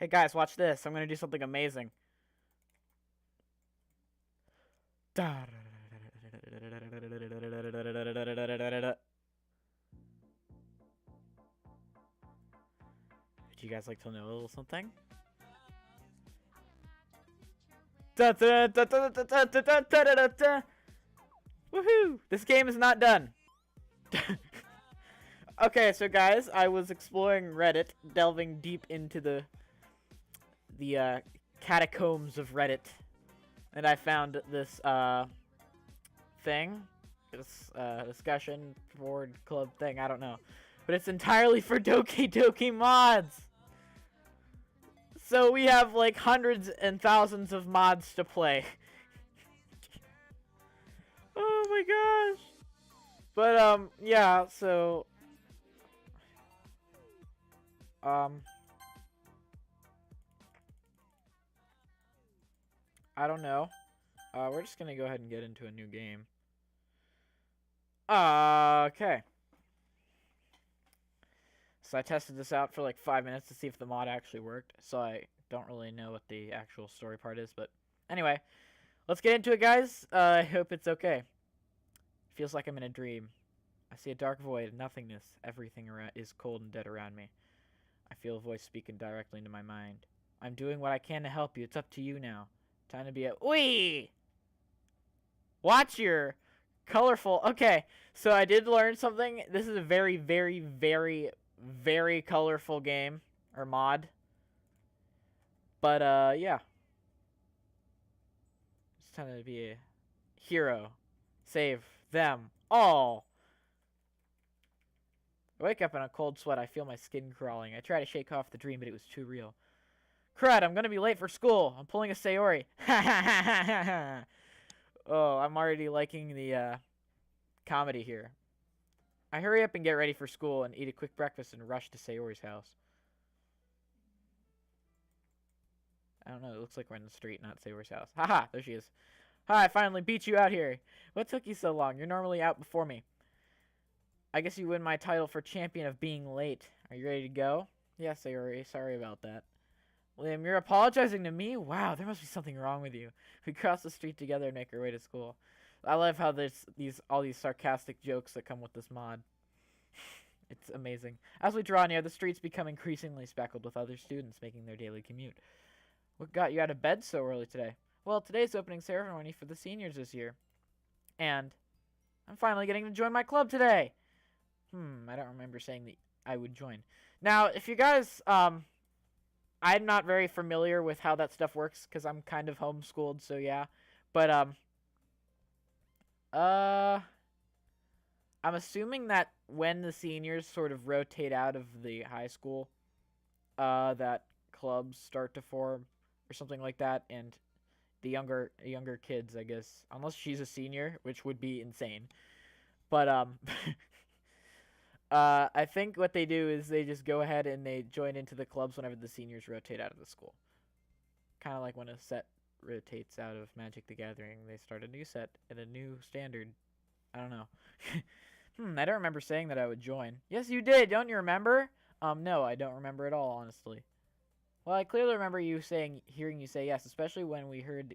Hey guys, watch this. I'm gonna do something amazing. Did you guys like to know a little something? Woohoo! This game is not done. Okay, so guys, I was exploring Reddit, delving deep into the catacombs of Reddit, and I found this thing, this discussion board club thing. I don't know, but it's entirely for Doki mods. So we have like hundreds and thousands of mods to play. Oh my gosh! But yeah. So I don't know. We're just gonna go ahead and get into a new game. Okay. So I tested this out for like 5 minutes to see if the mod actually worked. So I don't really know what the actual story part is, but anyway, let's get into it, guys. I hope it's okay. Feels like I'm in a dream. I see a dark void, nothingness. Everything is cold and dead around me. I feel a voice speaking directly into my mind. I'm doing what I can to help you. It's up to you now. Time to be a wee. Watch your colorful. Okay, so I did learn something. This is a very, very, very, very colorful game or mod. But yeah. It's time to be a hero. Save them all. I wake up in a cold sweat. I feel my skin crawling. I try to shake off the dream, but it was too real. Crud, I'm gonna be late for school. I'm pulling a Sayori. Oh, I'm already liking the comedy here. I hurry up and get ready for school and eat a quick breakfast and rush to Sayori's house. I don't know, it looks like we're in the street, not Sayori's house. Haha, there she is. Hi, I finally beat you out here. What took you so long? You're normally out before me. I guess you win my title for champion of being late. Are you ready to go? Yes, Sayori, sorry about that. Liam, you're apologizing to me? Wow, there must be something wrong with you. We cross the street together and make our way to school. I love how there's all these sarcastic jokes that come with this mod. It's amazing. As we draw near, the streets become increasingly speckled with other students making their daily commute. What got you out of bed so early today? Well, today's opening ceremony for the seniors this year. And I'm finally getting to join my club today. I don't remember saying that I would join. Now, if you guys, I'm not very familiar with how that stuff works because I'm kind of homeschooled, so yeah. But, I'm assuming that when the seniors sort of rotate out of the high school, that clubs start to form or something like that, and the younger kids, I guess, unless she's a senior, which would be insane. But, I think what they do is they just go ahead and they join into the clubs whenever the seniors rotate out of the school. Kind of like when a set rotates out of Magic the Gathering, they start a new set and a new standard. I don't know. I don't remember saying that I would join. Yes, you did. Don't you remember? No, I don't remember at all, honestly. Well, I clearly remember hearing you say yes, especially when we heard,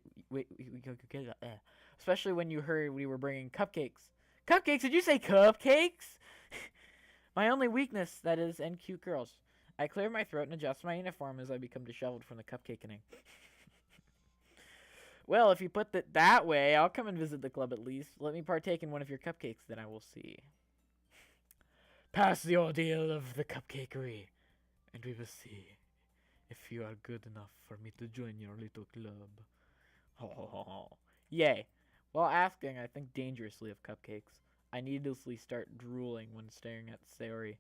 especially when you heard we were bringing cupcakes. Cupcakes? Did you say cupcakes? My only weakness, that is, and cute girls. I clear my throat and adjust my uniform as I become disheveled from the cupcakening. Well, if you put it that way, I'll come and visit the club at least. Let me partake in one of your cupcakes, then I will see. Pass the ordeal of the cupcakery, and we will see if you are good enough for me to join your little club. Ho ho ho ho. Yay. While asking, I think dangerously of cupcakes. I needlessly start drooling when staring at Sayori.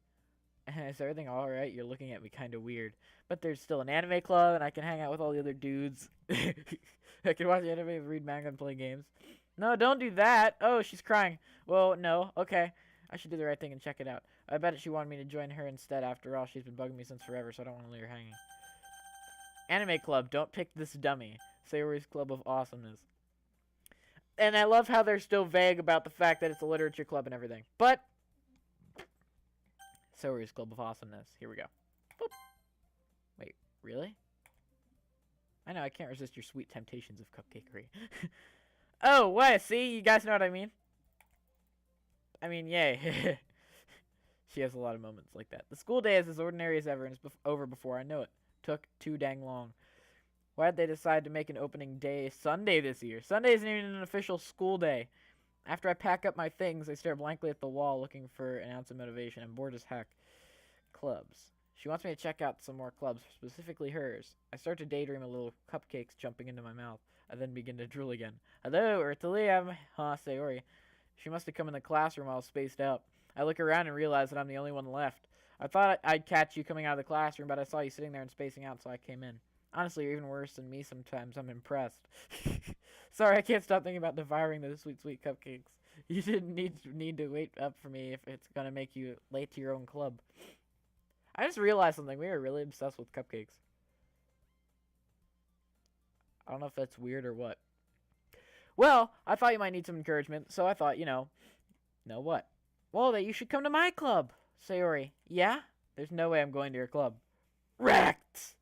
Is everything alright? You're looking at me kind of weird. But there's still an anime club, and I can hang out with all the other dudes. I can watch anime, read manga, and play games. No, don't do that. Oh, she's crying. Well, no. Okay. I should do the right thing and check it out. I bet she wanted me to join her instead. After all, she's been bugging me since forever, so I don't want to leave her hanging. Anime club. Don't pick this dummy. Sayori's club of awesomeness. And I love how they're still vague about the fact that it's a literature club and everything. But Sayori's club of awesomeness. Here we go. Boop. Wait, really? I know, I can't resist your sweet temptations of cupcakery. Oh, what? See? You guys know what I mean? I mean, yay. She has a lot of moments like that. The school day is as ordinary as ever, and it's over before I know it. Took too dang long. Why did they decide to make an opening day Sunday this year? Sunday isn't even an official school day. After I pack up my things, I stare blankly at the wall looking for an ounce of motivation. I'm bored as heck. Clubs. She wants me to check out some more clubs, specifically hers. I start to daydream a little cupcakes jumping into my mouth. I then begin to drool again. Hello, Ertalia. Huh, Sayori. She must have come in the classroom all spaced out. I look around and realize that I'm the only one left. I thought I'd catch you coming out of the classroom, but I saw you sitting there and spacing out, so I came in. Honestly, you're even worse than me sometimes. I'm impressed. Sorry, I can't stop thinking about devouring those sweet, sweet cupcakes. You didn't need to wait up for me if it's going to make you late to your own club. I just realized something. We are really obsessed with cupcakes. I don't know if that's weird or what. Well, I thought you might need some encouragement, so I thought, know what? Well, that you should come to my club. Sayori, yeah? There's no way I'm going to your club. Wrecked!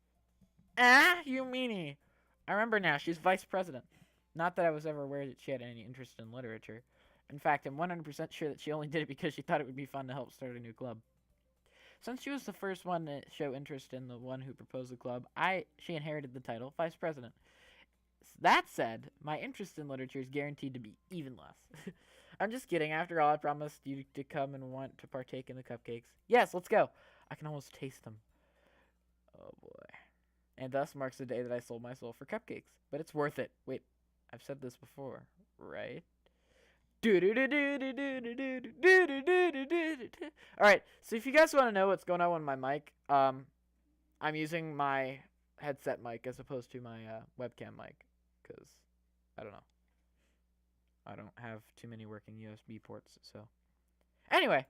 Ah, you meanie. I remember now, she's vice president. Not that I was ever aware that she had any interest in literature. In fact, I'm 100% sure that she only did it because she thought it would be fun to help start a new club. Since she was the first one to show interest in the one who proposed the club, she inherited the title, vice president. That said, my interest in literature is guaranteed to be even less. I'm just kidding. After all, I promised you to come and want to partake in the cupcakes. Yes, let's go. I can almost taste them. Oh, boy. And thus marks the day that I sold my soul for cupcakes. But it's worth it. Wait, I've said this before, right? Alright, so if you guys want to know what's going on with my mic, I'm using my headset mic as opposed to my webcam mic, because, I don't know. I don't have too many working USB ports, so. Anyway,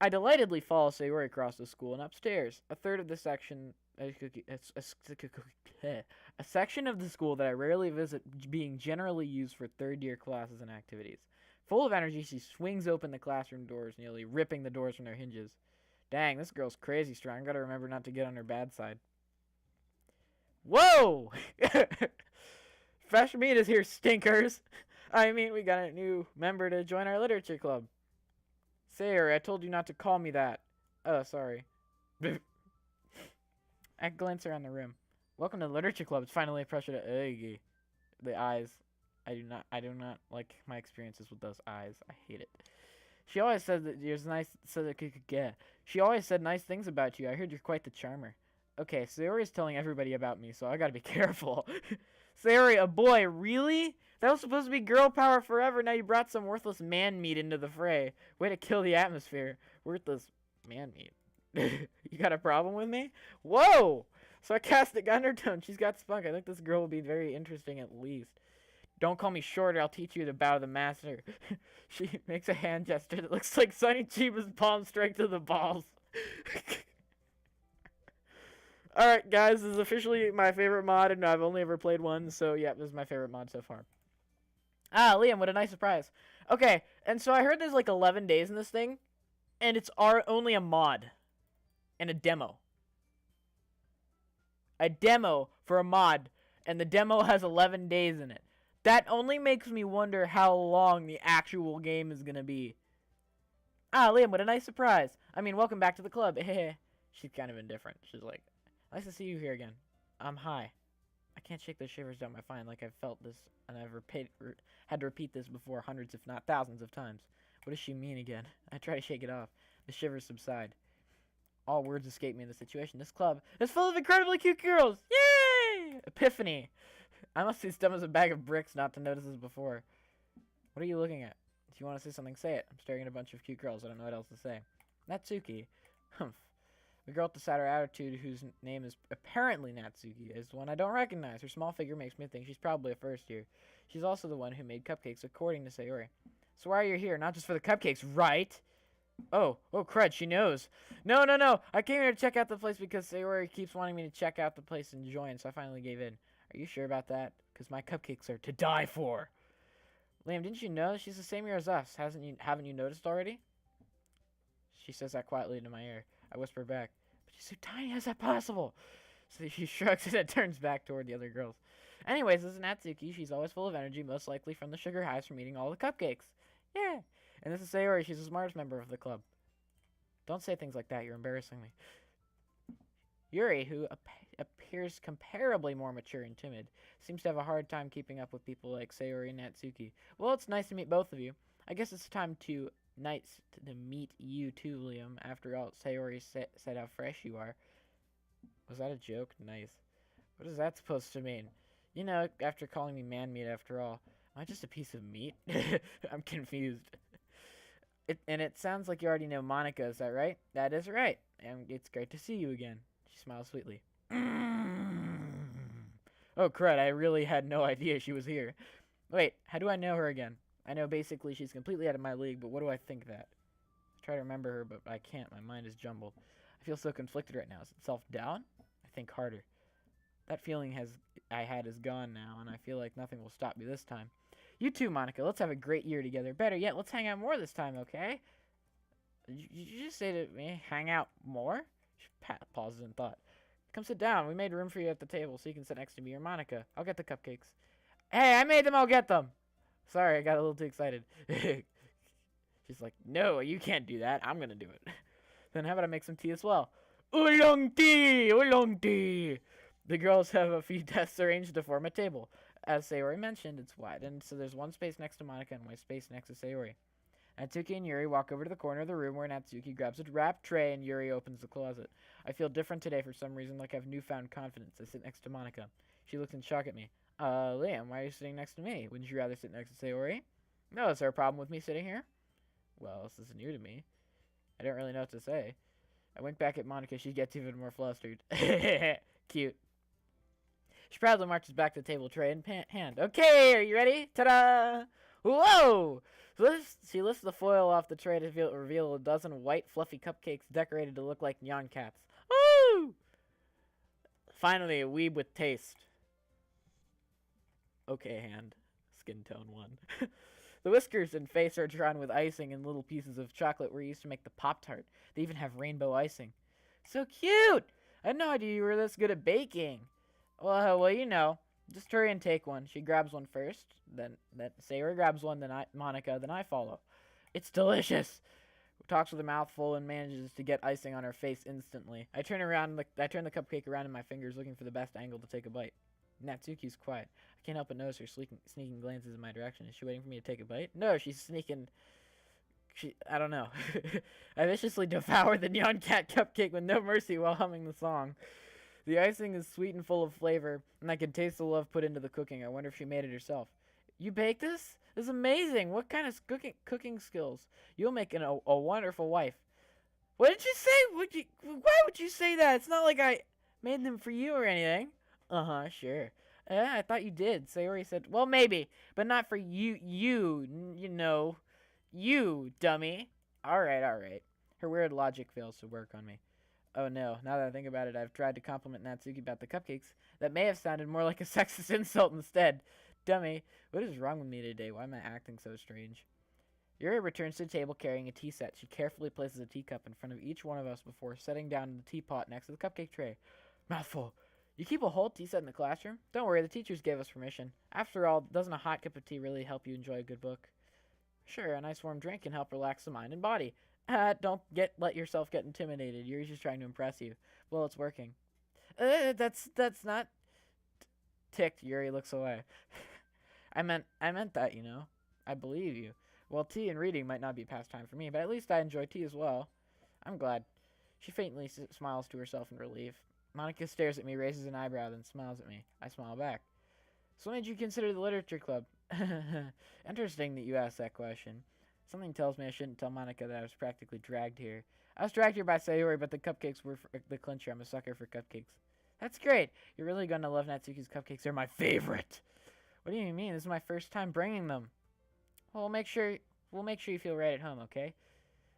I delightedly follow Sayori across the school and upstairs. A third of the section, a section of the school that I rarely visit being generally used for third-year classes and activities. Full of energy, she swings open the classroom doors, nearly ripping the doors from their hinges. Dang, this girl's crazy strong. I gotta remember not to get on her bad side. Whoa! Fresh meat is here, stinkers! I mean, we got a new member to join our literature club. Sayori, I told you not to call me that. Oh, sorry. I glance around the room. Welcome to the literature club. It's finally a pressure to the eyes. I do not like my experiences with those eyes. I hate it. She always said that you're nice. She always said nice things about you. I heard you're quite the charmer. Okay, Sayori's telling everybody about me, so I gotta be careful. Sayori, a boy, really? That was supposed to be girl power forever. Now you brought some worthless man meat into the fray. Way to kill the atmosphere. Worthless man meat. You got a problem with me? Whoa! Sarcastic undertone. She's got spunk. I think this girl will be very interesting at least. Don't call me short or I'll teach you to bow to the master. She makes a hand gesture that looks like Sonny Chiba's palm strike to the balls. Alright, guys, this is officially my favorite mod, and I've only ever played one, so yeah, this is my favorite mod so far. Ah, Liam, what a nice surprise. Okay, and so I heard there's like 11 days in this thing, and it's only a mod and a demo. A demo for a mod, and the demo has 11 days in it. That only makes me wonder how long the actual game is going to be. Ah, Liam, what a nice surprise. I mean, welcome back to the club. She's kind of indifferent. She's like, nice to see you here again. Hi. I can't shake the shivers down my spine like I've felt this, and I've had to repeat this before hundreds, if not thousands of times. What does she mean again? I try to shake it off. The shivers subside. All words escape me in the situation. This club is full of incredibly cute girls. Yay! Epiphany. I must be as dumb as a bag of bricks not to notice this before. What are you looking at? If you want to say something, say it. I'm staring at a bunch of cute girls. I don't know what else to say. Natsuki. Humph. The girl with the sadder attitude, whose name is apparently Natsuki, is the one I don't recognize. Her small figure makes me think she's probably a first year. She's also the one who made cupcakes, according to Sayori. So why are you here? Not just for the cupcakes, right? Oh, crud, she knows. No. I came here to check out the place because Sayori keeps wanting me to check out the place and join, so I finally gave in. Are you sure about that? Because my cupcakes are to die for. Liam, didn't you know she's the same year as us? Haven't you noticed already? She says that quietly into my ear. I whisper back, but she's so tiny, how's that possible? So she shrugs and then turns back toward the other girls. Anyways, this is Natsuki. She's always full of energy, most likely from the sugar highs from eating all the cupcakes. Yeah. And this is Sayori. She's the smartest member of the club. Don't say things like that. You're embarrassing me. Yuri, who appears comparably more mature and timid, seems to have a hard time keeping up with people like Sayori and Natsuki. Well, it's nice to meet both of you. I guess it's time to meet you too, Liam. After all, Sayori said how fresh you are. Was that a joke? Nice. What is that supposed to mean? You know, after calling me man meat after all. Am I just a piece of meat? I'm confused. It sounds like you already know Monica, is that right? That is right. And it's great to see you again. She smiles sweetly. Oh, crud, I really had no idea she was here. Wait, how do I know her again? I know basically she's completely out of my league, but what do I think that? I try to remember her, but I can't. My mind is jumbled. I feel so conflicted right now. Is it self-doubt? I think harder. That feeling I had is gone now, and I feel like nothing will stop me this time. You too, Monica. Let's have a great year together. Better yet, let's hang out more this time, okay? Did you just say to me, hang out more? She pauses in thought. Come sit down. We made room for you at the table so you can sit next to me or Monica. I'll get the cupcakes. Hey, I made them. I'll get them. Sorry, I got a little too excited. She's like, no, you can't do that. I'm going to do it. Then how about I make some tea as well? Oolong tea! Oolong tea! The girls have a few desks arranged to form a table. As Sayori mentioned, it's wide, and so there's one space next to Monica and one space next to Sayori. Natsuki and Yuri walk over to the corner of the room where Natsuki grabs a wrapped tray and Yuri opens the closet. I feel different today for some reason, like I have newfound confidence. I sit next to Monica. She looks in shock at me. Liam, why are you sitting next to me? Wouldn't you rather sit next to Sayori? No, is there a problem with me sitting here? Well, this is new to me. I don't really know what to say. I wink back at Monica. She gets even more flustered. Cute. She proudly marches back to the table, tray in hand. Okay, are you ready? Ta-da! Whoa! So she lifts the foil off the tray to reveal a dozen white, fluffy cupcakes decorated to look like neon cats. Woo! Finally, a weeb with taste. Okay, hand. Skin tone 1. The whiskers and face are drawn with icing and little pieces of chocolate were used to make the Pop-Tart. They even have rainbow icing. So cute! I had no idea you were this good at baking. Well, you know. Just hurry and take one. She grabs one first, then Sayori grabs one, then Monica, then I follow. It's delicious! Talks with her mouth full and manages to get icing on her face instantly. I turn the cupcake around in my fingers, looking for the best angle to take a bite. Natsuki's quiet. I can't help but notice her sneaking glances in my direction. Is she waiting for me to take a bite? No, she's sneaking. I don't know. I viciously devoured the neon cat cupcake with no mercy while humming the song. The icing is sweet and full of flavor, and I can taste the love put into the cooking. I wonder if she made it herself. You baked this? This is amazing. What kind of cooking skills? You'll make a wonderful wife. What did you say? Why would you say that? It's not like I made them for you or anything. Uh-huh, sure. I thought you did. Sayori said, well, maybe, but not for you, you know, you, dummy. All right. Her weird logic fails to work on me. Oh no, now that I think about it, I've tried to compliment Natsuki about the cupcakes. That may have sounded more like a sexist insult instead. Dummy, what is wrong with me today? Why am I acting so strange? Yuri returns to the table carrying a tea set. She carefully places a teacup in front of each one of us before setting down the teapot next to the cupcake tray. Mouthful. You keep a whole tea set in the classroom? Don't worry, the teachers gave us permission. After all, doesn't a hot cup of tea really help you enjoy a good book? Sure, a nice warm drink can help relax the mind and body. Don't let yourself get intimidated. Yuri's just trying to impress you. Well, it's working. That's not... Ticked, Yuri looks away. I meant that, you know. I believe you. Well, tea and reading might not be pastime for me, but at least I enjoy tea as well. I'm glad. She faintly smiles to herself in relief. Monica stares at me, raises an eyebrow, then smiles at me. I smile back. So what made you consider the literature club? Interesting that you asked that question. Something tells me I shouldn't tell Monica that I was practically dragged here. I was dragged here by Sayori, but the cupcakes were the clincher. I'm a sucker for cupcakes. That's great. You're really going to love Natsuki's cupcakes. They're my favorite. What do you mean? This is my first time bringing them. Well, we'll make sure you feel right at home, okay?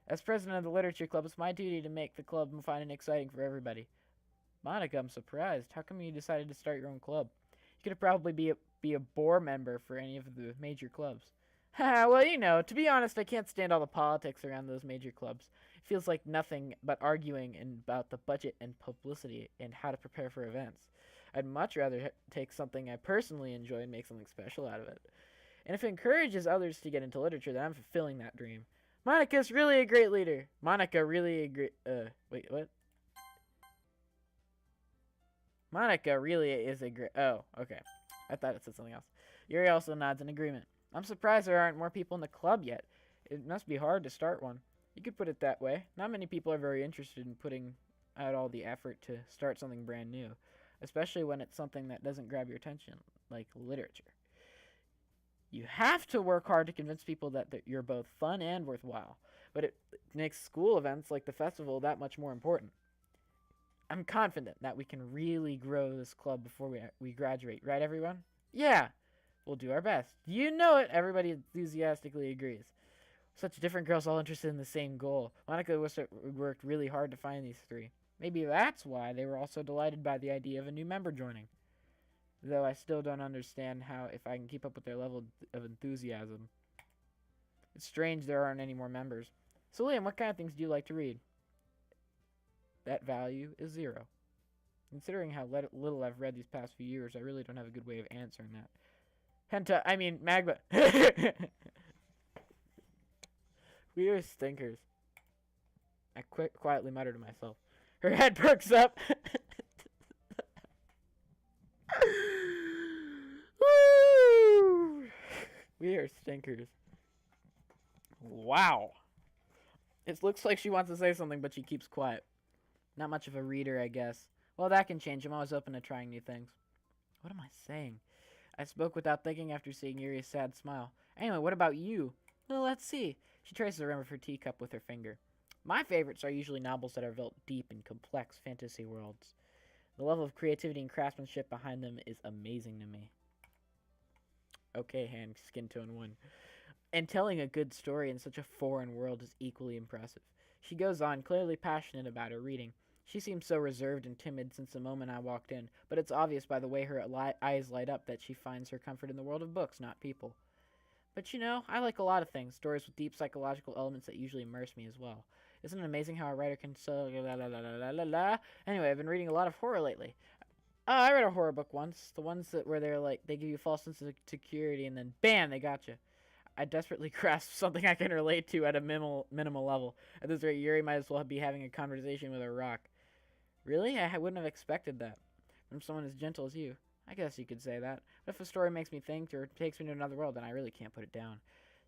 As president of the literature club, it's my duty to make the club fun and exciting for everybody. Monica, I'm surprised. How come you decided to start your own club? You could probably be a board member for any of the major clubs. Well, you know, to be honest, I can't stand all the politics around those major clubs. Feels like nothing but arguing about the budget and publicity and how to prepare for events. I'd much rather take something I personally enjoy and make something special out of it. And if it encourages others to get into literature, then I'm fulfilling that dream. Monica's really a great leader. Monica really a great... wait, what? Monica really is a great... Oh, okay. I thought it said something else. Yuri also nods in agreement. I'm surprised there aren't more people in the club yet. It must be hard to start one. You could put it that way. Not many people are very interested in putting out all the effort to start something brand new, especially when it's something that doesn't grab your attention, like literature. You have to work hard to convince people that you're both fun and worthwhile, but it makes school events like the festival that much more important. I'm confident that we can really grow this club before we graduate, right everyone? Yeah, we'll do our best. You know it, everybody enthusiastically agrees. Such different girls all interested in the same goal. Monica worked really hard to find these three. Maybe that's why they were all so delighted by the idea of a new member joining. Though I still don't understand how if I can keep up with their level of enthusiasm. It's strange there aren't any more members. So Liam, what kind of things do you like to read? That value is 0. Considering how little I've read these past few years, I really don't have a good way of answering that. Magma. We are stinkers. I quietly mutter to myself. Her head perks up. Woo! We are stinkers. Wow. It looks like she wants to say something, but she keeps quiet. Not much of a reader, I guess. Well, that can change. I'm always open to trying new things. What am I saying? I spoke without thinking after seeing Yuri's sad smile. Anyway, what about you? Well, let's see. She traces the rim of her teacup with her finger. My favorites are usually novels that are built deep in complex fantasy worlds. The level of creativity and craftsmanship behind them is amazing to me. Okay, hand, skin tone 1. And telling a good story in such a foreign world is equally impressive. She goes on, clearly passionate about her reading. She seems so reserved and timid since the moment I walked in, but it's obvious by the way her eyes light up that she finds her comfort in the world of books, not people. But you know, I like a lot of things, stories with deep psychological elements that usually immerse me as well. Isn't it amazing how a writer can so Anyway, I've been reading a lot of horror lately. Oh, I read a horror book once. The ones where they give you a false sense of security and then BAM, they got you. I desperately grasp something I can relate to at a minimal level. At this rate, Yuri might as well be having a conversation with a rock. Really? I wouldn't have expected that from someone as gentle as you. I guess you could say that. But if a story makes me think or takes me to another world, then I really can't put it down.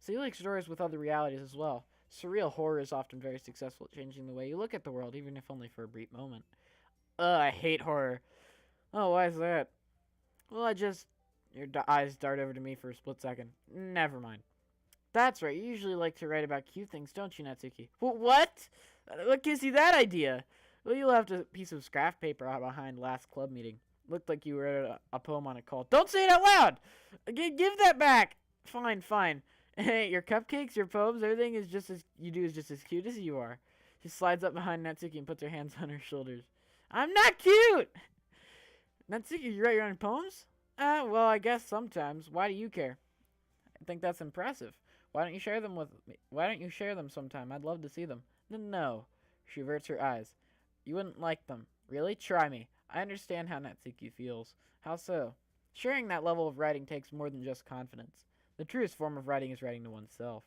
So you like stories with other realities as well. Surreal horror is often very successful at changing the way you look at the world, even if only for a brief moment. I hate horror. Oh, why is that? Well, your eyes dart over to me for a split second. Never mind. That's right, you usually like to write about cute things, don't you, Natsuki? What? What gives you that idea? Well, you left a piece of scrap paper out behind last club meeting. Looked like you wrote a poem on a call. Don't say it out loud! Give that back! Fine. Hey, your cupcakes, your poems, everything is just as cute as you are. She slides up behind Natsuki and puts her hands on her shoulders. I'm not cute! Natsuki, you write your own poems? Well, I guess sometimes. Why do you care? I think that's impressive. Why don't you share them with me? Why don't you share them sometime? I'd love to see them. No. She averts her eyes. You wouldn't like them. Really? Try me. I understand how Natsuki feels. How so? Sharing that level of writing takes more than just confidence. The truest form of writing is writing to oneself.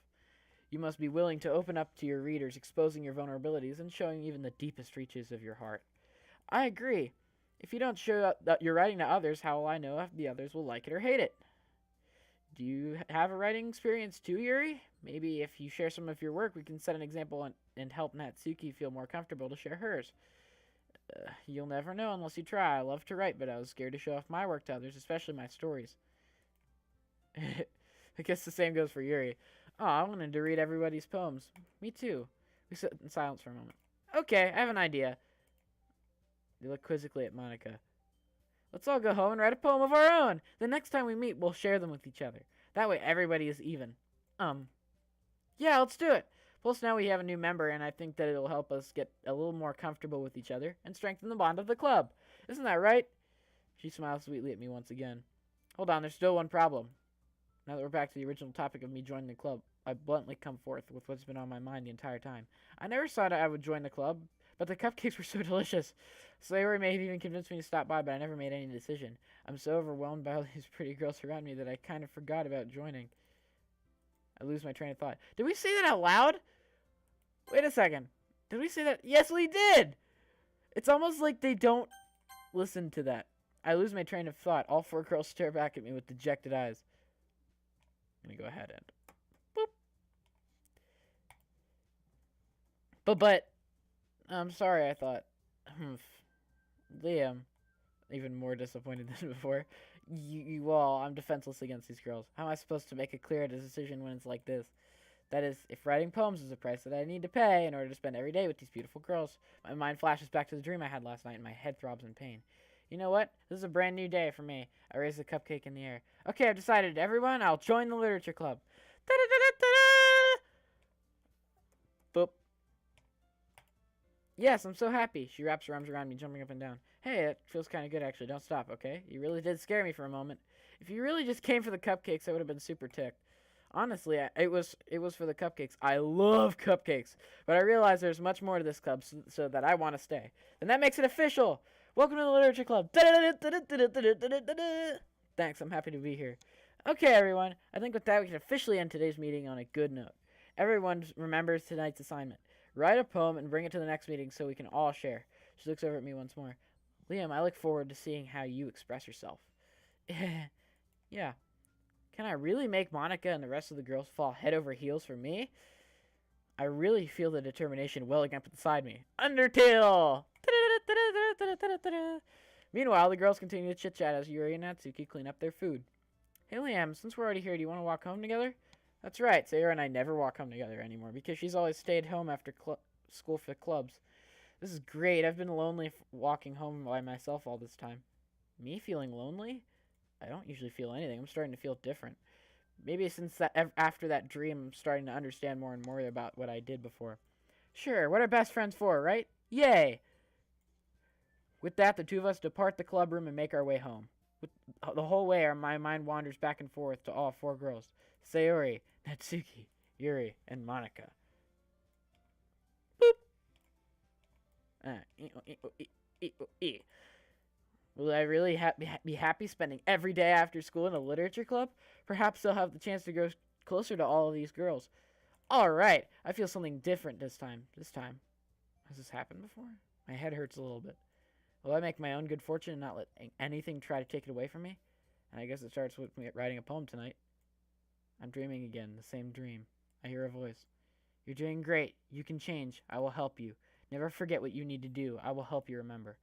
You must be willing to open up to your readers, exposing your vulnerabilities and showing even the deepest reaches of your heart. I agree. If you don't show that you're writing to others, how will I know if the others will like it or hate it? Do you have a writing experience too, Yuri? Maybe if you share some of your work, we can set an example and help Natsuki feel more comfortable to share hers. You'll never know unless you try. I love to write, but I was scared to show off my work to others, especially my stories. I guess the same goes for Yuri. Oh, I wanted to read everybody's poems. Me too. We sit in silence for a moment. Okay, I have an idea. They look quizzically at Monica. Let's all go home and write a poem of our own. The next time we meet, we'll share them with each other. That way everybody is even. Yeah, let's do it. Plus now we have a new member, and I think that it'll help us get a little more comfortable with each other and strengthen the bond of the club. Isn't that right? She smiles sweetly at me once again. Hold on, there's still one problem. Now that we're back to the original topic of me joining the club. I bluntly come forth with what's been on my mind the entire time. I never thought I would join the club, but the cupcakes were so delicious. Sayori may have even convinced me to stop by, but I never made any decision. I'm so overwhelmed by all these pretty girls around me that I kind of forgot about joining. I lose my train of thought. Did we say that out loud? Wait a second. Did we say that? Yes, we did! It's almost like they don't listen to that. I lose my train of thought. All 4 girls stare back at me with dejected eyes. I'm gonna go ahead and... boop. But, I'm sorry, I thought. Liam, even more disappointed than before. You all, I'm defenseless against these girls. How am I supposed to make a clear decision when it's like this? That is, if writing poems is a price that I need to pay in order to spend every day with these beautiful girls. My mind flashes back to the dream I had last night and my head throbs in pain. You know what? This is a brand new day for me. I raise the cupcake in the air. Okay, I've decided. Everyone, I'll join the literature club. Da-da-da-da-da-da! Boop. Yes, I'm so happy. She wraps her arms around me, jumping up and down. Hey, it feels kind of good, actually. Don't stop, okay? You really did scare me for a moment. If you really just came for the cupcakes, I would have been super ticked. Honestly, it was for the cupcakes. I love cupcakes, but I realize there's much more to this club, so that I want to stay. And that makes it official. Welcome to the literature club. Thanks, I'm happy to be here. Okay, everyone. I think with that, we can officially end today's meeting on a good note. Everyone remembers tonight's assignment. Write a poem and bring it to the next meeting so we can all share. She looks over at me once more. Liam, I look forward to seeing how you express yourself. Yeah. Can I really make Monica and the rest of the girls fall head over heels for me? I really feel the determination welling up inside me. Undertale! Meanwhile, the girls continue to chit-chat as Yuri and Natsuki clean up their food. Hey, Liam, since we're already here, do you want to walk home together? That's right, Sayori and I never walk home together anymore because she's always stayed home after school for clubs. This is great. I've been lonely walking home by myself all this time. Me feeling lonely? I don't usually feel anything. I'm starting to feel different. Maybe since after that dream, I'm starting to understand more and more about what I did before. Sure, what are best friends for, right? Yay! With that, the two of us depart the club room and make our way home. The whole way, my mind wanders back and forth to all 4 girls. Sayori, Natsuki, Yuri, and Monica. Boop! Will I really be happy spending every day after school in a literature club? Perhaps I'll have the chance to go closer to all of these girls. Alright, I feel something different this time. Has this happened before? My head hurts a little bit. Will I make my own good fortune and not let anything try to take it away from me? And I guess it starts with me writing a poem tonight. I'm dreaming again, the same dream. I hear a voice. You're doing great. You can change. I will help you. Never forget what you need to do. I will help you remember.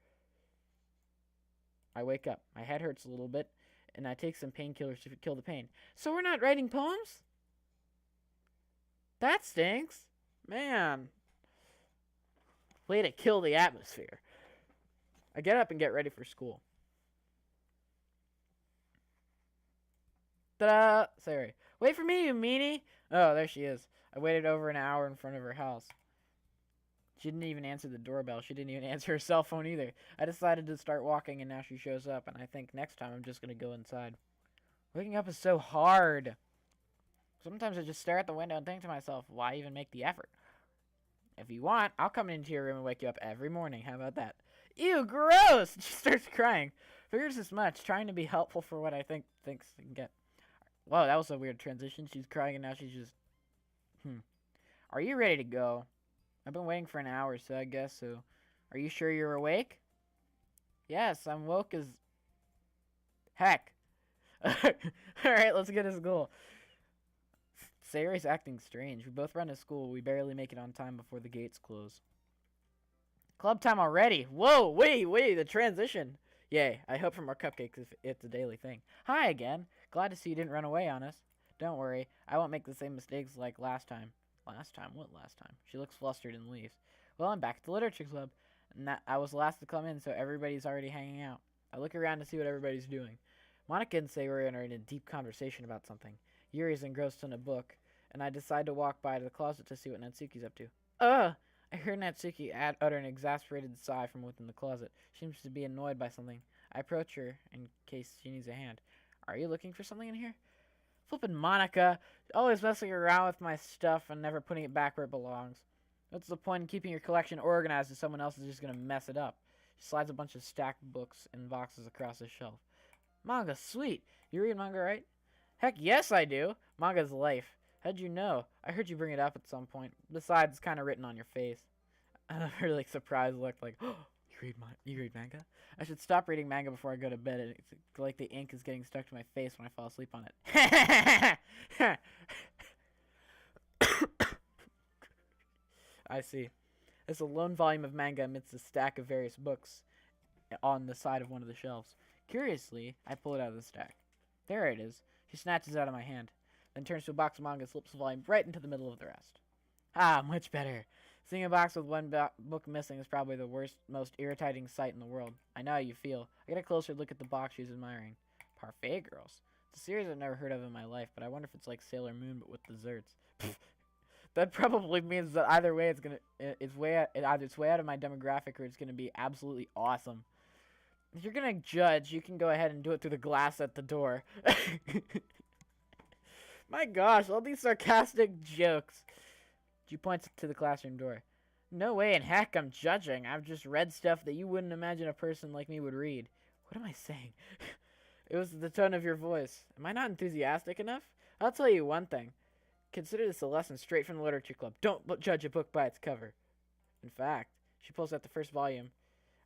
I wake up. My head hurts a little bit, and I take some painkillers to kill the pain. So we're not writing poems? That stinks. Man. Way to kill the atmosphere. I get up and get ready for school. Ta-da! Sorry. Wait for me, you meanie! Oh, there she is. I waited over an hour in front of her house. She didn't even answer the doorbell. She didn't even answer her cell phone either. I decided to start walking, and now she shows up, and I think next time I'm just going to go inside. Waking up is so hard. Sometimes I just stare at the window and think to myself, why even make the effort? If you want, I'll come into your room and wake you up every morning. How about that? Ew, gross! She starts crying. Figures as much, trying to be helpful for what I thinks I can get. Whoa, that was a weird transition. She's crying and now she's just... Are you ready to go? I've been waiting for an hour, so I guess so. Are you sure you're awake? Yes, I'm woke as... heck. Alright, let's get to school. Sayori's acting strange. We both run to school. We barely make it on time before the gates close. Club time already. Whoa, wait, the transition. Yay, I hope for more cupcakes if it's a daily thing. Hi again. Glad to see you didn't run away on us. Don't worry, I won't make the same mistakes like last time. Last time? What last time? She looks flustered and leaves. Well, I'm back at the literature club. And I was last to come in, so everybody's already hanging out. I look around to see what everybody's doing. Monica and Sayori are in a deep conversation about something. Yuri's engrossed in a book, and I decide to walk by to the closet to see what Natsuki's up to. I hear Natsuki utter an exasperated sigh from within the closet. She seems to be annoyed by something. I approach her in case she needs a hand. Are you looking for something in here? Flippin' Monica, always messing around with my stuff and never putting it back where it belongs. What's the point in keeping your collection organized if someone else is just gonna mess it up? She slides a bunch of stacked books and boxes across the shelf. Manga, sweet. You read manga, right? Heck yes, I do. Manga's life. How'd you know? I heard you bring it up at some point. Besides, it's kind of written on your face. I love her like surprised look, like, oh, you read manga? I should stop reading manga before I go to bed. It's like the ink is getting stuck to my face when I fall asleep on it. I see. It's a lone volume of manga amidst a stack of various books on the side of one of the shelves. Curiously, I pull it out of the stack. There it is. She snatches it out of my hand, then turns to a box of manga and slips the volume right into the middle of the rest. Ah, much better. Seeing a box with one book missing is probably the worst, most irritating sight in the world. I know how you feel. I get a closer look at the box she's admiring. Parfait Girls. It's a series I've never heard of in my life, but I wonder if it's like Sailor Moon but with desserts. That probably means that either way it's way out of my demographic or it's gonna be absolutely awesome. If you're gonna judge, you can go ahead and do it through the glass at the door. My gosh, all these sarcastic jokes. She points to the classroom door. No way in heck I'm judging. I've just read stuff that you wouldn't imagine a person like me would read. What am I saying? It was the tone of your voice. Am I not enthusiastic enough? I'll tell you one thing. Consider this a lesson straight from the literature club. Don't judge a book by its cover. In fact, she pulls out the first volume.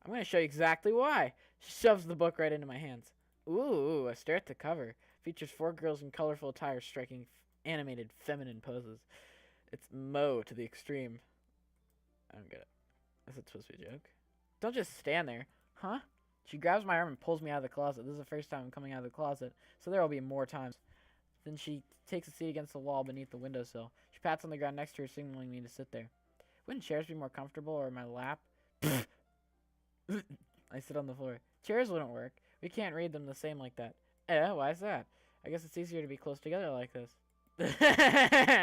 I'm going to show you exactly why. She shoves the book right into my hands. Ooh, I stare at the cover. Features 4 girls in colorful attire striking animated feminine poses. It's Mo to the extreme. I don't get it. Is it supposed to be a joke? Don't just stand there. Huh? She grabs my arm and pulls me out of the closet. This is the first time I'm coming out of the closet, so there will be more times. Then she takes a seat against the wall beneath the windowsill. She pats on the ground next to her, signaling me to sit there. Wouldn't chairs be more comfortable or in my lap? I sit on the floor. Chairs wouldn't work. We can't read them the same like that. Why is that? I guess it's easier to be close together like this.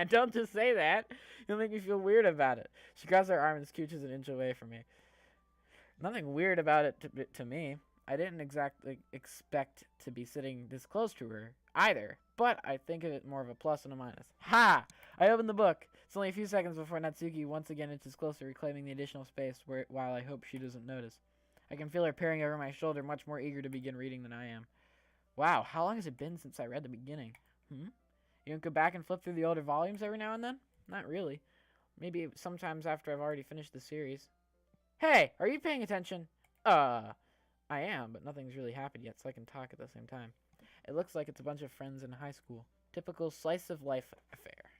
Don't just say that. You'll make me feel weird about it. She grabs her arm and scooches an inch away from me. Nothing weird about it to me. I didn't exactly expect to be sitting this close to her either, but I think of it more of a plus than a minus. Ha! I open the book. It's only a few seconds before Natsuki once again inches closer, reclaiming the additional space while I hope she doesn't notice. I can feel her peering over my shoulder, much more eager to begin reading than I am. Wow, how long has it been since I read the beginning? You don't go back and flip through the older volumes every now and then? Not really. Maybe sometimes after I've already finished the series. Hey, are you paying attention? I am, but nothing's really happened yet, so I can talk at the same time. It looks like it's a bunch of friends in high school. Typical slice of life affair.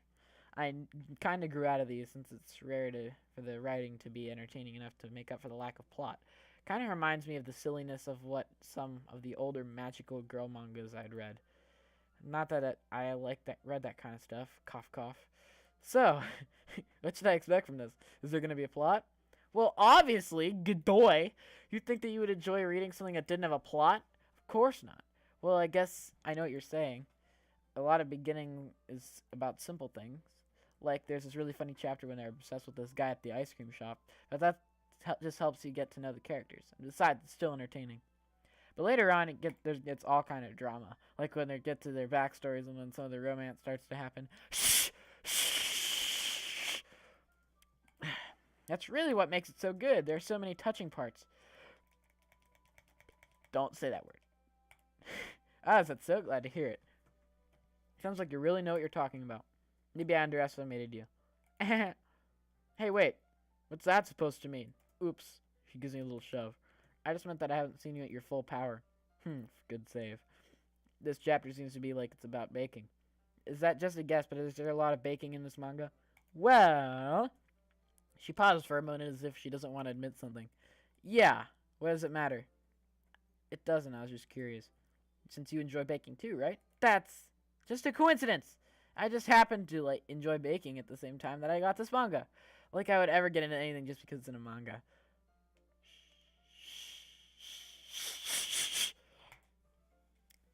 I kind of grew out of these since it's rare for the writing to be entertaining enough to make up for the lack of plot. Kind of reminds me of the silliness of what some of the older magical girl mangas I'd read. Not that I read that kind of stuff. Cough, cough. So, what should I expect from this? Is there going to be a plot? Well, obviously, Godoy. You'd think that you would enjoy reading something that didn't have a plot? Of course not. Well, I guess I know what you're saying. A lot of beginning is about simple things. Like, there's this really funny chapter when they're obsessed with this guy at the ice cream shop. But that just helps you get to know the characters. And besides, it's still entertaining. But later on, it's all kind of drama. Like when they get to their backstories and when some of the romance starts to happen. Shh! Shh! That's really what makes it so good. There are so many touching parts. Don't say that word. I'm so glad to hear it. Sounds like you really know what you're talking about. Maybe I underestimated you. Hey, wait. What's that supposed to mean? Oops. She gives me a little shove. I just meant that I haven't seen you at your full power. Good save. This chapter seems to be like it's about baking. Is that just a guess, but is there a lot of baking in this manga? Well... She pauses for a moment as if she doesn't want to admit something. Yeah. What does it matter? It doesn't. I was just curious. Since you enjoy baking too, right? That's just a coincidence. I just happened to, enjoy baking at the same time that I got this manga. Like I would ever get into anything just because it's in a manga.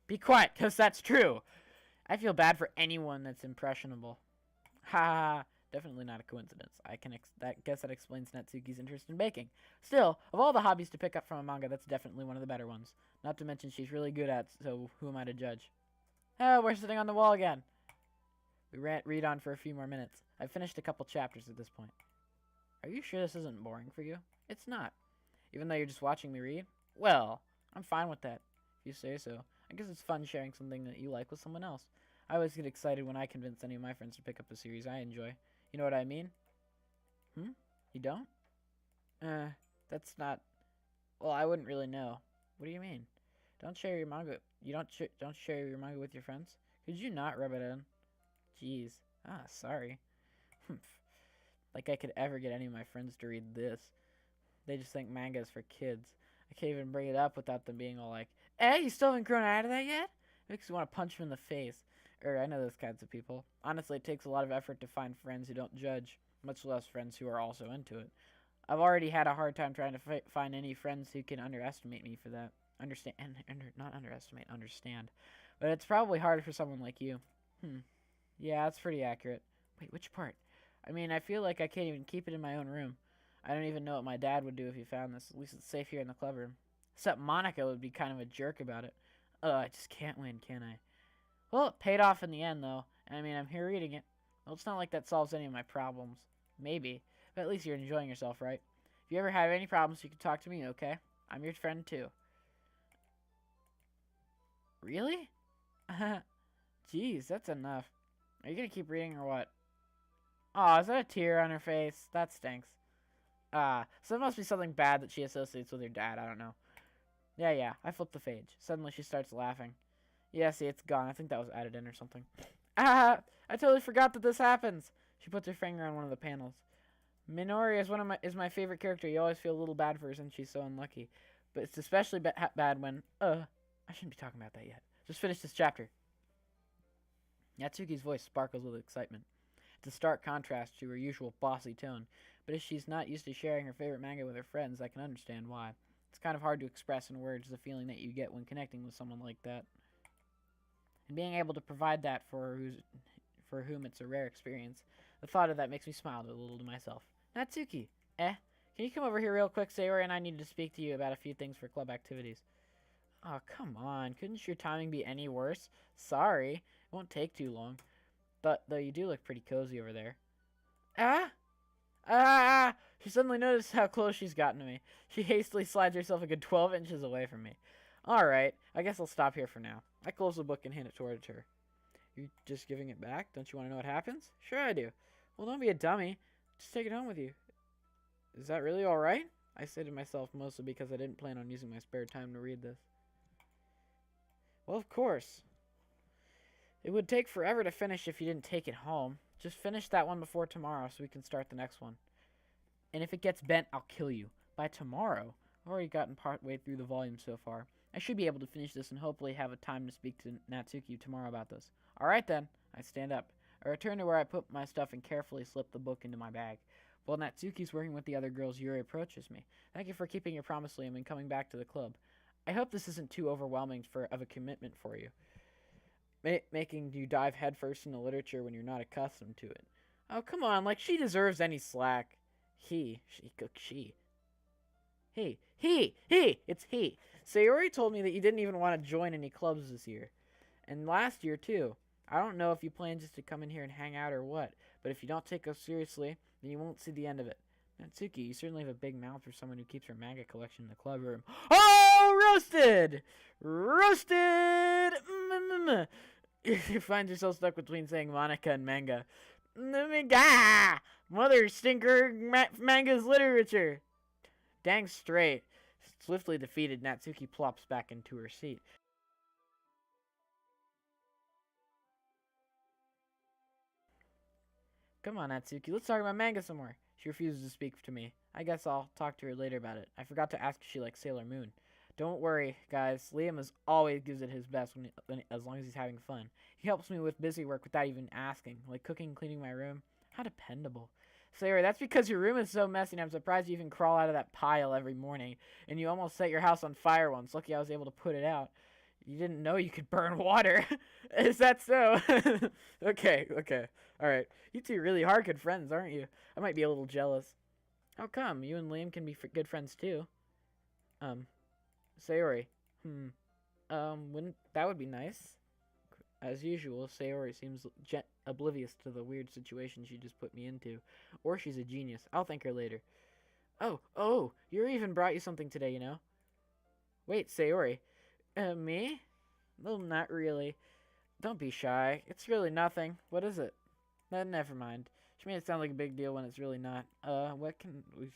Be quiet, because that's true. I feel bad for anyone that's impressionable. Ha ha ha. Definitely not a coincidence. I guess that explains Natsuki's interest in baking. Still, of all the hobbies to pick up from a manga, that's definitely one of the better ones. Not to mention she's really good at, so who am I to judge? Oh, we're sitting on the wall again. We read on for a few more minutes. I've finished a couple chapters at this point. Are you sure this isn't boring for you? It's not. Even though you're just watching me read? Well, I'm fine with that, if you say so. I guess it's fun sharing something that you like with someone else. I always get excited when I convince any of my friends to pick up a series I enjoy. You know what I mean? You don't? That's not... Well, I wouldn't really know. What do you mean? Don't share your manga... You don't share your manga with your friends? Could you not rub it in? Jeez. Sorry. Like I could ever get any of my friends to read this. They just think manga is for kids. I can't even bring it up without them being all like, you still haven't grown out of that yet? It makes you want to punch them in the face. I know those kinds of people. Honestly, it takes a lot of effort to find friends who don't judge, much less friends who are also into it. I've already had a hard time trying to find any friends who can underestimate me for that. Not underestimate, understand. But it's probably harder for someone like you. Yeah, that's pretty accurate. Wait, which part? I mean, I feel like I can't even keep it in my own room. I don't even know what my dad would do if he found this. At least it's safe here in the club room. Except Monica would be kind of a jerk about it. I just can't win, can I? Well, it paid off in the end, though. I mean, I'm here reading it. Well, it's not like that solves any of my problems. Maybe. But at least you're enjoying yourself, right? If you ever have any problems, you can talk to me, okay? I'm your friend, too. Really? Jeez, that's enough. Are you going to keep reading or what? Aw, is that a tear on her face? That stinks. So it must be something bad that she associates with her dad. I don't know. Yeah, I flipped the page. Suddenly she starts laughing. Yeah, see, it's gone. I think that was added in or something. I totally forgot that this happens. She puts her finger on one of the panels. Minori is my favorite character. You always feel a little bad for her since she's so unlucky. But it's especially bad when... I shouldn't be talking about that yet. Just finish this chapter. Natsuki's voice sparkles with excitement. It's a stark contrast to her usual bossy tone, but if she's not used to sharing her favorite manga with her friends, I can understand why. It's kind of hard to express in words the feeling that you get when connecting with someone like that. And being able to provide that for whom it's a rare experience, the thought of that makes me smile a little to myself. Natsuki, can you come over here real quick? Sayori and I need to speak to you about a few things for club activities. Oh, come on. Couldn't your timing be any worse? Sorry. It won't take too long. Though you do look pretty cozy over there. She suddenly noticed how close she's gotten to me. She hastily slides herself a good 12 inches away from me. Alright, I guess I'll stop here for now. I close the book and hand it towards her. You're just giving it back? Don't you want to know what happens? Sure I do. Well, don't be a dummy. Just take it home with you. Is that really alright? I say to myself mostly because I didn't plan on using my spare time to read this. Well, of course. It would take forever to finish if you didn't take it home. Just finish that one before tomorrow so we can start the next one. And if it gets bent, I'll kill you. By tomorrow? I've already gotten part way through the volume so far. I should be able to finish this and hopefully have a time to speak to Natsuki tomorrow about this. Alright then. I stand up. I return to where I put my stuff and carefully slip the book into my bag. While Natsuki's working with the other girls, Yuri approaches me. Thank you for keeping your promise, Liam, and coming back to the club. I hope this isn't too overwhelming of a commitment for you. Making you dive headfirst into literature when you're not accustomed to it. Oh, come on, like she deserves any slack. He, it's he. Sayori told me that you didn't even want to join any clubs this year. And last year, too. I don't know if you plan just to come in here and hang out or what, but if you don't take us seriously, then you won't see the end of it. Natsuki, you certainly have a big mouth for someone who keeps her manga collection in the club room. Oh, roasted! Roasted! You find yourself stuck between saying Monica and manga. Mother stinker manga's literature. Dang straight. Swiftly defeated, Natsuki plops back into her seat. Come on, Natsuki, let's talk about manga some more. She refuses to speak to me. I guess I'll talk to her later about it. I forgot to ask if she likes Sailor Moon. Don't worry, guys. Liam always gives it his best as long as he's having fun. He helps me with busy work without even asking, like cooking and cleaning my room. How dependable. Sayori, that's because your room is so messy and I'm surprised you even crawl out of that pile every morning. And you almost set your house on fire once. Lucky I was able to put it out. You didn't know you could burn water. Is that so? Okay. Alright. You two really are good friends, aren't you? I might be a little jealous. How come? You and Liam can be good friends too. Sayori. Wouldn't that would be nice. As usual, Sayori seems oblivious to the weird situation she just put me into. Or she's a genius. I'll thank her later. Oh, Yuri even brought you something today, you know? Wait, Sayori. Me? Well, not really. Don't be shy. It's really nothing. What is it? Never mind. She made it sound like a big deal when it's really not. What can we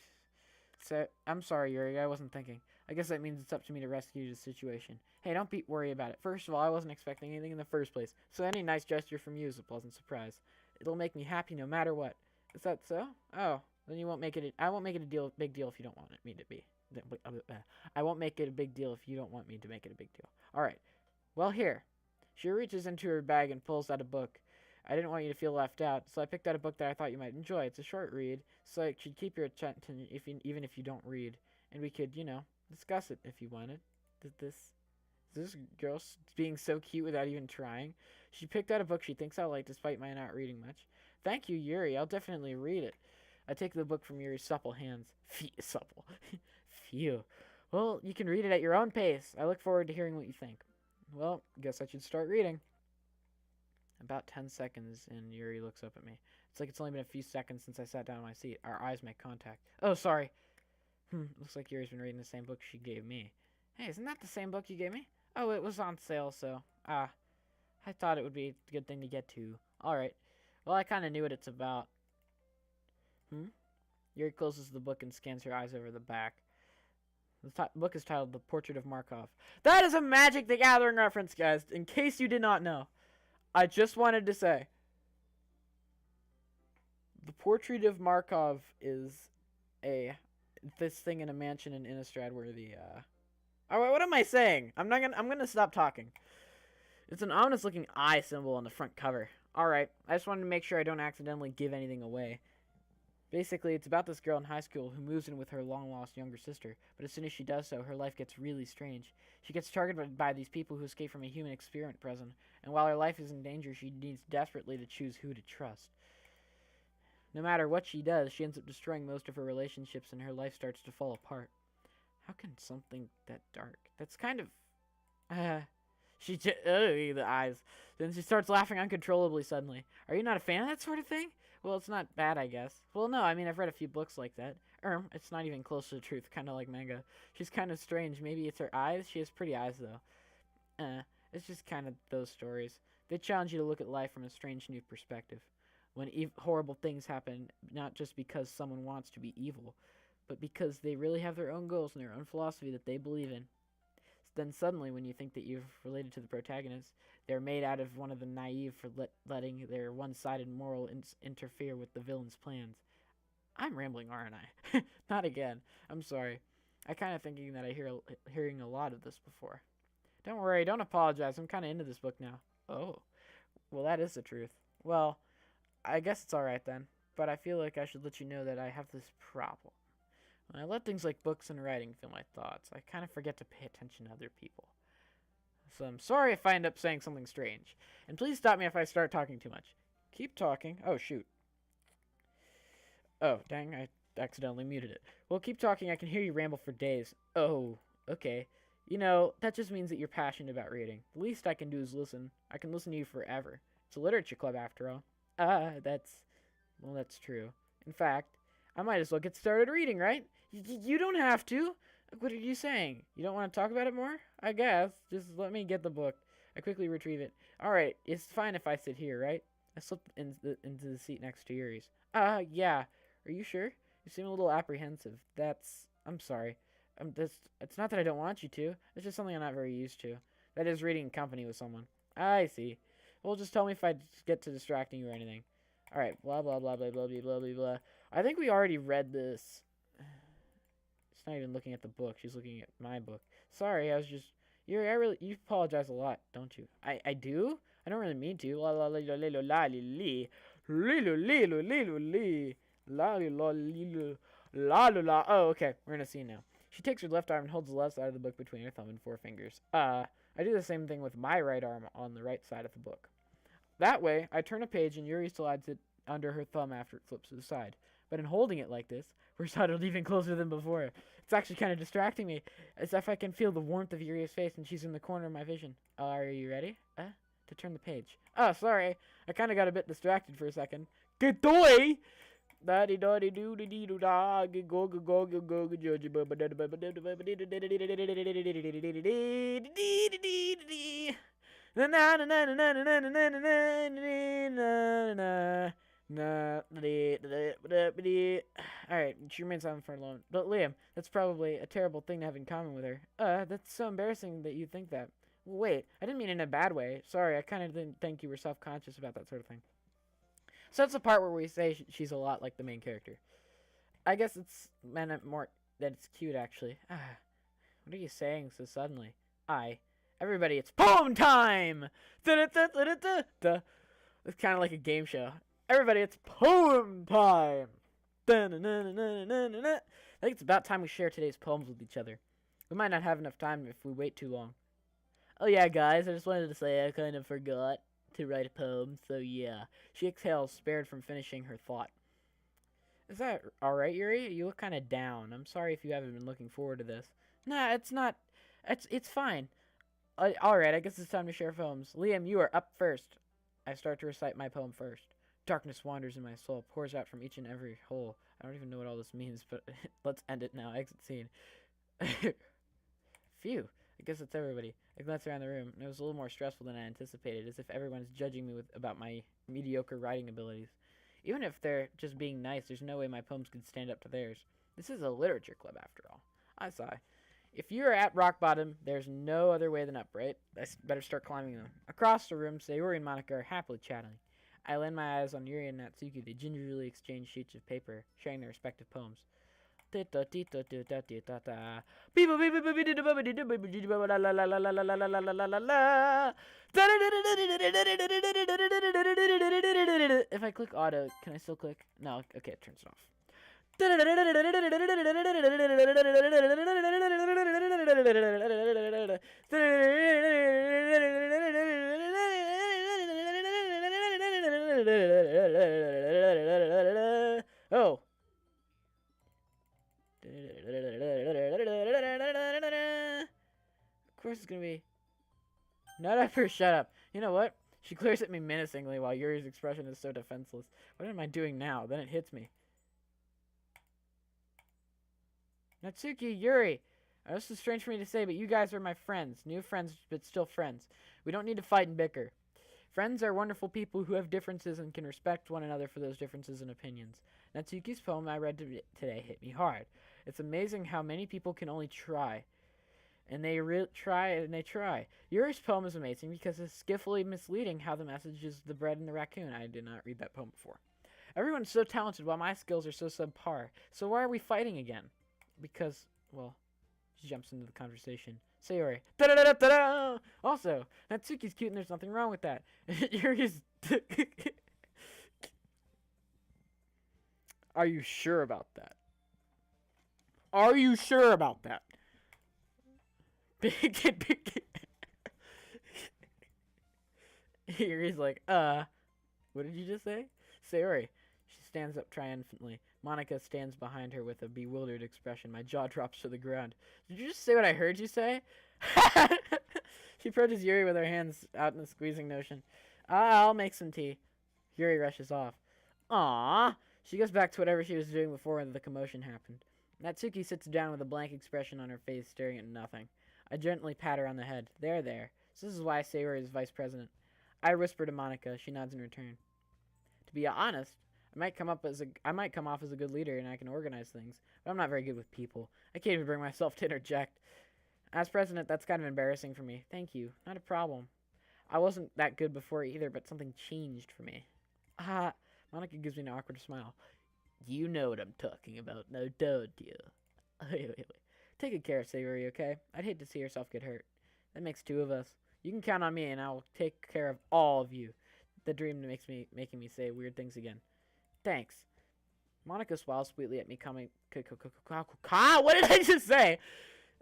say? I'm sorry, Yuri. I wasn't thinking. I guess that means it's up to me to rescue the situation. Hey, don't worry about it. First of all, I wasn't expecting anything in the first place, so any nice gesture from you is a pleasant surprise. It'll make me happy no matter what. Is that so? Oh, then you won't make it. I won't make it a big deal if you don't want me to be. I won't make it a big deal if you don't want me to make it a big deal. All right. Well, here. She reaches into her bag and pulls out a book. I didn't want you to feel left out, so I picked out a book that I thought you might enjoy. It's a short read, so it should keep your attention even if you don't read. And we could, discuss it if you wanted. Is this girl being so cute without even trying? She picked out a book she thinks I'll like despite my not reading much. Thank you, Yuri. I'll definitely read it. I take the book from Yuri's supple hands. Supple. Phew. Well, you can read it at your own pace. I look forward to hearing what you think. Well, guess I should start reading. About 10 seconds, and Yuri looks up at me. It's like it's only been a few seconds since I sat down in my seat. Our eyes make contact. Oh, sorry. Looks like Yuri's been reading the same book she gave me. Hey, isn't that the same book you gave me? Oh, it was on sale, so... I thought it would be a good thing to get to. Alright. Well, I kind of knew what it's about. Yuri closes the book and scans her eyes over the back. The book is titled The Portrait of Markov. That is a Magic the Gathering reference, guys, in case you did not know. I just wanted to say. The Portrait of Markov is this thing in a mansion in Innistrad where the oh, what am I saying? I'm gonna stop talking. It's an ominous looking eye symbol on the front cover. Alright, I just wanted to make sure I don't accidentally give anything away. Basically, it's about this girl in high school who moves in with her long-lost younger sister, but as soon as she does so, her life gets really strange. She gets targeted by these people who escape from a human experiment prison, and while her life is in danger, she needs desperately to choose who to trust. No matter what she does, she ends up destroying most of her relationships, and her life starts to fall apart. How can something that dark? That's kind of... the eyes. Then she starts laughing uncontrollably suddenly. Are you not a fan of that sort of thing? Well, it's not bad, I guess. Well, no, I mean, I've read a few books like that. It's not even close to the truth, kind of like manga. She's kind of strange. Maybe it's her eyes? She has pretty eyes, though. It's just kind of those stories. They challenge you to look at life from a strange new perspective. When horrible things happen, not just because someone wants to be evil, but because they really have their own goals and their own philosophy that they believe in. Then suddenly, when you think that you've related to the protagonist, they're made out of one of the naive for letting their one-sided moral interfere with the villain's plans. I'm rambling, aren't I? Not again. I'm sorry. I kind of thinking that hearing a lot of this before. Don't worry, don't apologize. I'm kind of into this book now. Oh. Well, that is the truth. Well, I guess it's alright then. But I feel like I should let you know that I have this problem. When I let things like books and writing fill my thoughts, I kind of forget to pay attention to other people. So I'm sorry if I end up saying something strange. And please stop me if I start talking too much. Keep talking. Oh, shoot. Oh, dang, I accidentally muted it. Well, keep talking. I can hear you ramble for days. Oh, okay. That just means that you're passionate about reading. The least I can do is listen. I can listen to you forever. It's a literature club, after all. That's true. In fact, I might as well get started reading, right? You don't have to. What are you saying? You don't want to talk about it more? I guess. Just let me get the book. I quickly retrieve it. Alright, it's fine if I sit here, right? I slipped into the seat next to Yuri's. Yeah. Are you sure? You seem a little apprehensive. I'm sorry. It's not that I don't want you to. It's just something I'm not very used to. That is reading in company with someone. I see. Well, just tell me if I get to distracting you or anything. Alright, blah, blah, blah, blah, blah, blah, blah, blah, blah. I think we already read this. She's not even looking at the book. She's looking at my book. Sorry, I was just... you apologize a lot, don't you? I do? I don't really mean to. La la la la la la li li li li la la la. Oh, okay. We're in a scene now. She takes her left arm and holds the left side of the book between her thumb and four fingers. I do the same thing with my right arm on the right side of the book. That way, I turn a page and Yuri slides it under her thumb after it flips to the side. But in holding it like this, we're huddled even closer than before. It's actually kind of distracting me, as if I can feel the warmth of Yuri's face and she's in the corner of my vision. Are you ready? to turn the page. Oh, sorry. I kind of got a bit distracted for a second. Good boy! Daddy daddy doo doo dee doo da go go go go go go judge ba ba da ba ba da ba ba na na na na na na na na na na. Alright, she remains silent for alone. But Liam, that's probably a terrible thing to have in common with her. That's so embarrassing that you think that. Wait, I didn't mean it in a bad way. Sorry, I kind of didn't think you were self-conscious about that sort of thing. So that's the part where we say she's a lot like the main character. I guess it's meant more that it's cute, actually. What are you saying so suddenly? Everybody, it's poem time! It's kind of like a game show. Everybody, it's poem time! I think it's about time we share today's poems with each other. We might not have enough time if we wait too long. Oh yeah, guys, I just wanted to say I kind of forgot to write a poem, so yeah. She exhales, spared from finishing her thought. Is that alright, Yuri? You look kind of down. I'm sorry if you haven't been looking forward to this. Nah, it's not. It's fine. Alright, I guess it's time to share poems. Liam, you are up first. I start to recite my poem first. Darkness wanders in my soul, pours out from each and every hole. I don't even know what all this means, but let's end it now. Exit scene. Phew. I guess it's everybody. I glanced around the room, and it was a little more stressful than I anticipated, as if everyone's judging me about my mediocre writing abilities. Even if they're just being nice, there's no way my poems could stand up to theirs. This is a literature club, after all. I sigh. If you're at rock bottom, there's no other way than up, right? I better start climbing them. Across the room, Sayori and Monica are happily chatting. I land my eyes on Yuri and Natsuki. They gingerly exchange sheets of paper, sharing their respective poems. If I click auto, can I still click? No, okay, it turns it off. Oh. Of course it's gonna be. Not after shut up. You know what? She glares at me menacingly while Yuri's expression is so defenseless. What am I doing now? Then it hits me. Natsuki, Yuri. This is strange for me to say, but you guys are my friends. New friends, but still friends. We don't need to fight and bicker. Friends are wonderful people who have differences and can respect one another for those differences and opinions. Natsuki's poem I read today hit me hard. It's amazing how many people can only try. And they try and they try. Yuri's poem is amazing because it's skillfully misleading how the message is the bread and the raccoon. I did not read that poem before. Everyone's so talented while my skills are so subpar. So why are we fighting again? Because, well, she jumps into the conversation. Sayori. Da-da-da-da-da-da! Also, Natsuki's cute and there's nothing wrong with that. Yuri's... Are you sure about that? Are you sure about that? Yuri's like, what did you just say? Sayori. She stands up triumphantly. Monica stands behind her with a bewildered expression. My jaw drops to the ground. Did you just say what I heard you say? She approaches Yuri with her hands out in a squeezing motion. I'll make some tea. Yuri rushes off. Aww. She goes back to whatever she was doing before the commotion happened. Natsuki sits down with a blank expression on her face, staring at nothing. I gently pat her on the head. There. So this is why Sayori is vice president. I whisper to Monica. She nods in return. To be honest, I might come off as a good leader and I can organize things, but I'm not very good with people. I can't even bring myself to interject. As president, that's kind of embarrassing for me. Thank you. Not a problem. I wasn't that good before either, but something changed for me. Monica gives me an awkward smile. You know what I'm talking about, now don't you? Wait. Take good care of Sayori, okay? I'd hate to see herself get hurt. That makes two of us. You can count on me, and I'll take care of all of you. The dream making me say weird things again. Thanks. Monica smiles sweetly at me, coming. What did I just say?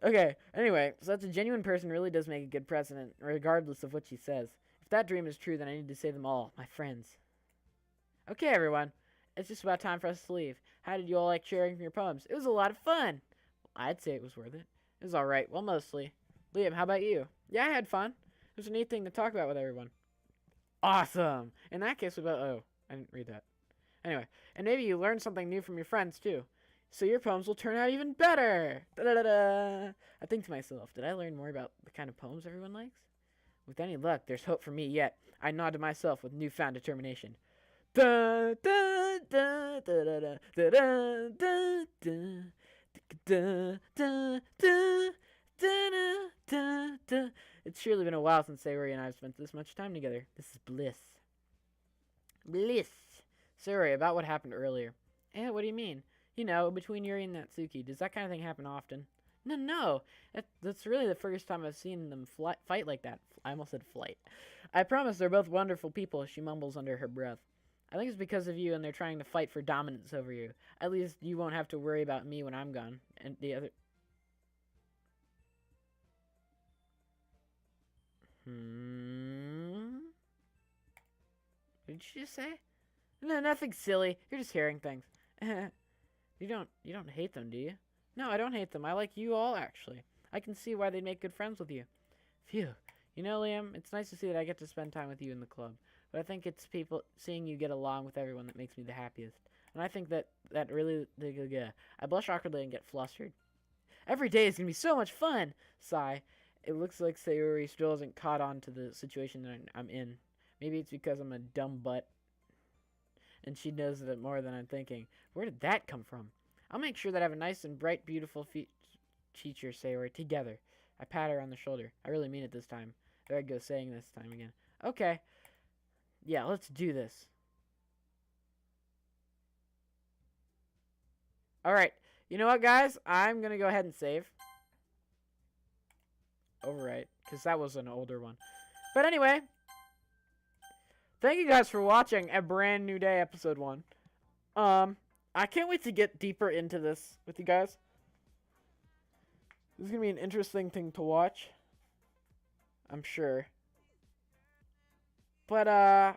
Okay. Anyway, so that's a genuine person really does make a good president, regardless of what she says. If that dream is true, then I need to say them all, my friends. Okay, everyone. It's just about time for us to leave. How did you all like sharing your poems? It was a lot of fun. I'd say it was worth it. It was alright. Well, mostly. Liam, how about you? Yeah, I had fun. It was a neat thing to talk about with everyone. Awesome. In that case, oh, I didn't read that. Anyway, and maybe you learn something new from your friends too. So your poems will turn out even better. Da-da-da-da. I think to myself, did I learn more about the kind of poems everyone likes? With any luck, there's hope for me yet. I nod to myself with newfound determination. Da da da da da da da da da da da da da da. It's surely been a while since Sayori and I have spent this much time together. This is bliss. Bliss. Sayori, about what happened earlier. What do you mean? You know, between Yuri and Natsuki. Does that kind of thing happen often? No. That's really the first time I've seen them fight like that. I almost said flight. I promise they're both wonderful people, she mumbles under her breath. I think it's because of you and they're trying to fight for dominance over you. At least you won't have to worry about me when I'm gone. And the other... What did you just say? No, nothing silly. You're just hearing things. You don't hate them, do you? No, I don't hate them. I like you all, actually. I can see why they'd make good friends with you. Phew. You know, Liam, it's nice to see that I get to spend time with you in the club. But I think it's seeing you get along with everyone that makes me the happiest. And I think that really... I blush awkwardly and get flustered. Every day is going to be so much fun! Sigh. It looks like Sayori still hasn't caught on to the situation that I'm in. Maybe it's because I'm a dumb butt. And she knows it more than I'm thinking. Where did that come from? I'll make sure that I have a nice and bright, beautiful future, Sayori, together. I pat her on the shoulder. I really mean it this time. There I go saying this time again. Okay. Yeah, let's do this. Alright. You know what, guys? I'm going to go ahead and save. Overwrite. Because that was an older one. But anyway. Thank you guys for watching A Brand New Day, Episode 1. I can't wait to get deeper into this with you guys. This is going to be an interesting thing to watch. I'm sure. But, I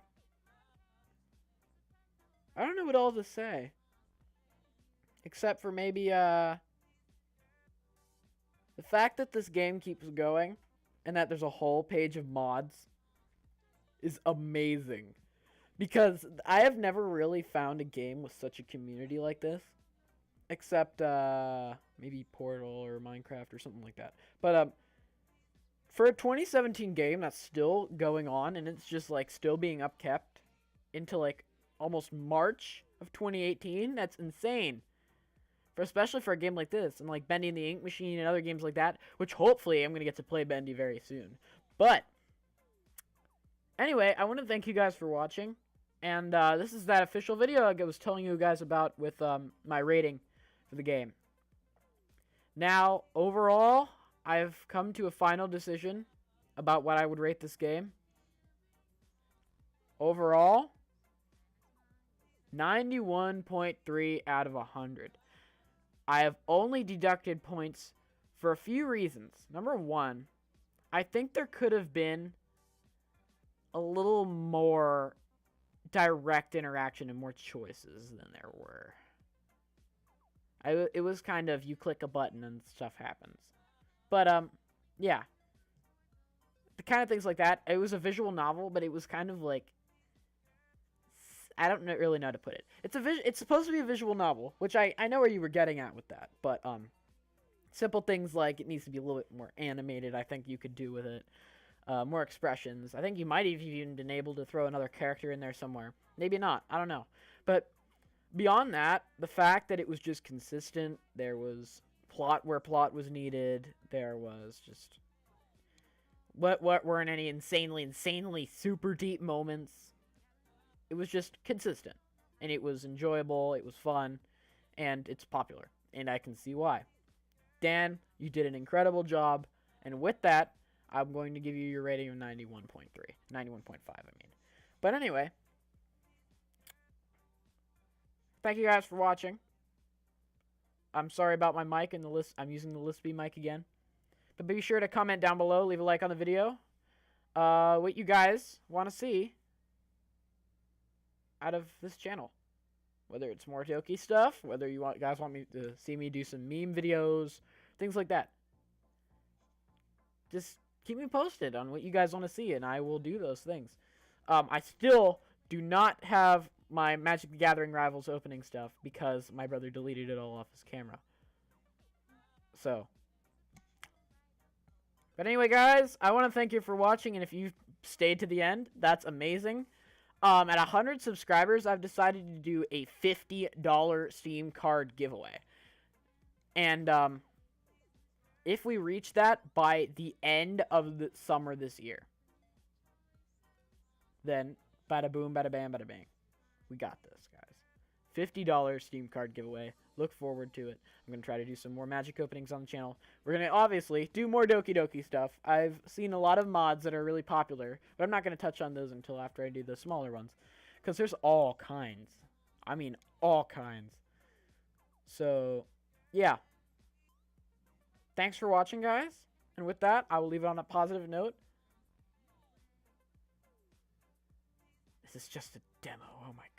don't know what all to say. Except for maybe, the fact that this game keeps going and that there's a whole page of mods is amazing. Because I have never really found a game with such a community like this. Except, maybe Portal or Minecraft or something like that. But, for a 2017 game that's still going on and it's just, like, still being upkept into, like, almost March of 2018, that's insane. Especially for a game like this and, like, Bendy and the Ink Machine and other games like that, which hopefully I'm going to get to play Bendy very soon. But, anyway, I want to thank you guys for watching. And this is that official video I was telling you guys about with my rating for the game. Now, overall, I've come to a final decision about what I would rate this game. Overall, 91.3 out of 100. I have only deducted points for a few reasons. Number one, I think there could have been a little more direct interaction and more choices than there were. It was kind of, you click a button and stuff happens. But, yeah. The kind of things like that. It was a visual novel, but it was kind of like, I don't really know how to put it. It's supposed to be a visual novel, which I know where you were getting at with that. But, simple things like it needs to be a little bit more animated, I think you could do with it. More expressions. I think you might have even been able to throw another character in there somewhere. Maybe not. I don't know. But beyond that, the fact that it was just consistent, there was plot where plot was needed, there was just what weren't any insanely super deep moments. It was just consistent. And it was enjoyable, it was fun, and it's popular. And I can see why. Dan, you did an incredible job. And with that, I'm going to give you your rating of 91.3. 91.5, I mean. But anyway. Thank you guys for watching. I'm sorry about my mic and the list. I'm using the Lispy mic again. But be sure to comment down below. Leave a like on the video. What you guys want to see out of this channel. Whether it's more DOKI stuff. Whether you guys want me to see me do some meme videos. Things like that. Just keep me posted on what you guys want to see, and I will do those things. I still do not have my Magic the Gathering Rivals opening stuff because my brother deleted it all off his camera. So. But anyway, guys, I want to thank you for watching, and if you stayed to the end, that's amazing. At 100 subscribers, I've decided to do a $50 Steam card giveaway. And, if we reach that by the end of the summer this year, then bada boom, bada bam, bada bang. We got this, guys. $50 Steam card giveaway. Look forward to it. I'm going to try to do some more Magic openings on the channel. We're going to obviously do more Doki Doki stuff. I've seen a lot of mods that are really popular, but I'm not going to touch on those until after I do the smaller ones. Because there's all kinds. I mean, all kinds. So, yeah. Thanks for watching, guys. And with that, I will leave it on a positive note. This is just a demo. Oh my god.